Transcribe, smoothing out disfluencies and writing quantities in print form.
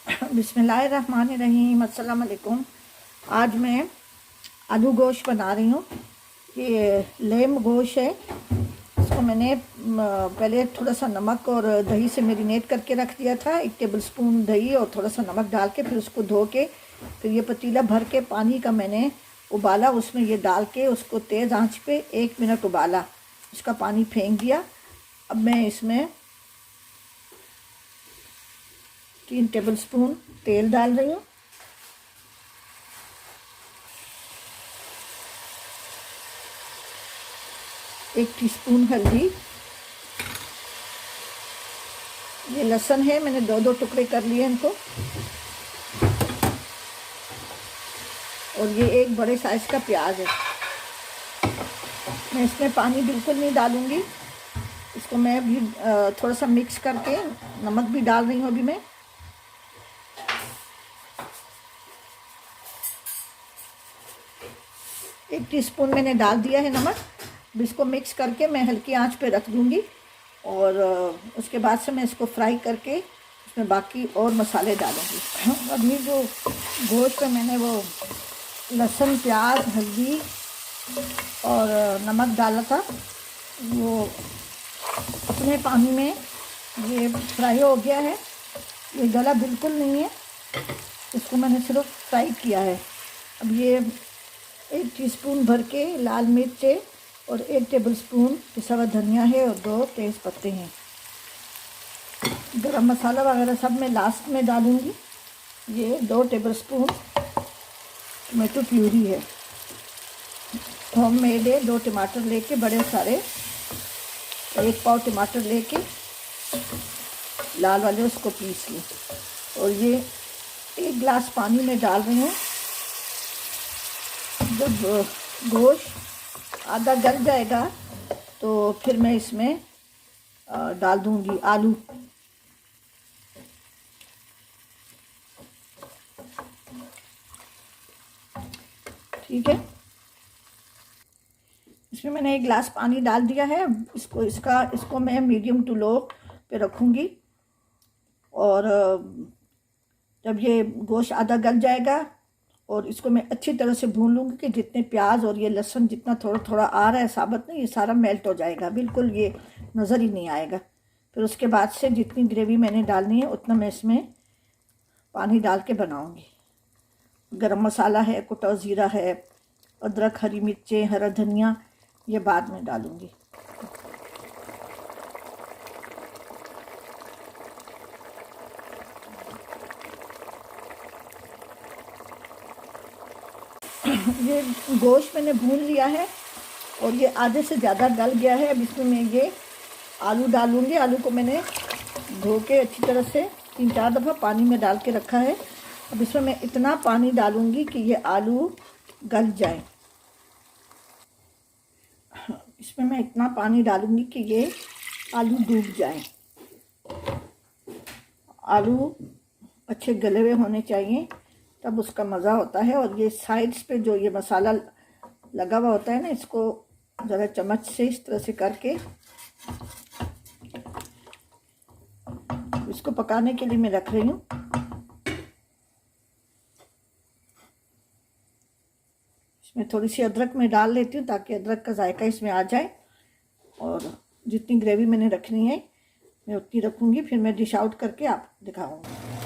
बिस्मिल्लाहिर्रहमानिर्रहीम, अस्सलाम वालेकुम। आज मैं आलू गोश्त बना रही हूँ। ये लेम गोश्त है। इसको मैंने पहले थोड़ा सा नमक और दही से मैरिनेट करके रख दिया था। 1 टेबल स्पून दही और थोड़ा सा नमक डाल के फिर उसको धो के फिर ये पतीला भर के पानी का मैंने उबाला, उसमें ये डाल के उसको तेज़ आंच पे 1 मिनट उबाला, उसका पानी फेंक दिया। अब मैं इसमें 3 टेबल स्पून तेल डाल रही हूँ। एक टीस्पून हल्दी। ये लहसुन है, मैंने 2-2 टुकड़े कर लिए इनको। और ये एक बड़े साइज का प्याज है। मैं इसमें पानी बिल्कुल नहीं डालूंगी। इसको मैं अभी थोड़ा सा मिक्स करके नमक भी डाल रही हूँ। अभी मैं 1 टीस्पून मैंने डाल दिया है नमक। अब इसको मिक्स करके मैं हल्की आंच पे रख दूँगी और उसके बाद से मैं इसको फ्राई करके इसमें बाकी और मसाले डालूँगी। अभी जो गोश्त पे मैंने वो लहसुन, प्याज, हल्दी और नमक डाला था, वो अपने पानी में ये फ्राई हो गया है। ये गला बिल्कुल नहीं है, इसको मैंने सिर्फ फ्राई किया है। अब ये 1 टीस्पून भर के लाल मिर्च है और 1 टेबल स्पून पिसा हुआ धनिया है और 2 तेज़ पत्ते हैं। गरम मसाला वगैरह सब मैं लास्ट में डालूँगी। ये 2 टेबल स्पून टमाटो प्यूरी है, होममेड है। 2 टमाटर लेके बड़े सारे, 1 पाव टमाटर लेके लाल वाले उसको पीस ली। और ये 1 गिलास पानी में डाल रही हूँ। जब गोश्त आधा गल जाएगा तो फिर मैं इसमें डाल दूँगी आलू। ठीक है, इसमें मैंने 1 गिलास पानी डाल दिया है। इसको मैं मीडियम टू लो पे रखूँगी। और जब ये गोश्त आधा गल जाएगा और इसको मैं अच्छी तरह से भून लूँगी कि जितने प्याज और ये लहसुन जितना थोड़ा थोड़ा आ रहा है साबुत नहीं, ये सारा मेल्ट हो जाएगा, बिल्कुल ये नज़र ही नहीं आएगा। फिर उसके बाद से जितनी ग्रेवी मैंने डालनी है उतना मैं इसमें पानी डाल के बनाऊँगी। गरम मसाला है, कुटा ज़ीरा है, अदरक, हरी मिर्चें, हरा धनिया ये बाद में डालूँगी। ये गोश्त मैंने भून लिया है और ये आधे से ज़्यादा गल गया है। अब इसमें मैं ये आलू डालूँगी। आलू को मैंने धो के अच्छी तरह से 3-4 दफ़ा पानी में डाल के रखा है। अब इसमें मैं इतना पानी डालूँगी कि ये आलू गल जाए। इसमें मैं इतना पानी डालूँगी कि ये आलू डूब जाए। आलू अच्छे गले हुए होने चाहिए, तब उसका मज़ा होता है। और ये साइड्स पे जो ये मसाला लगा हुआ होता है ना, इसको ज़रा चम्मच से इस तरह से करके इसको पकाने के लिए मैं रख रही हूँ। इसमें थोड़ी सी अदरक मैं डाल लेती हूँ ताकि अदरक का जायका इसमें आ जाए। और जितनी ग्रेवी मैंने रखनी है मैं उतनी रखूँगी, फिर मैं डिश आउट करके आप दिखाऊँगी।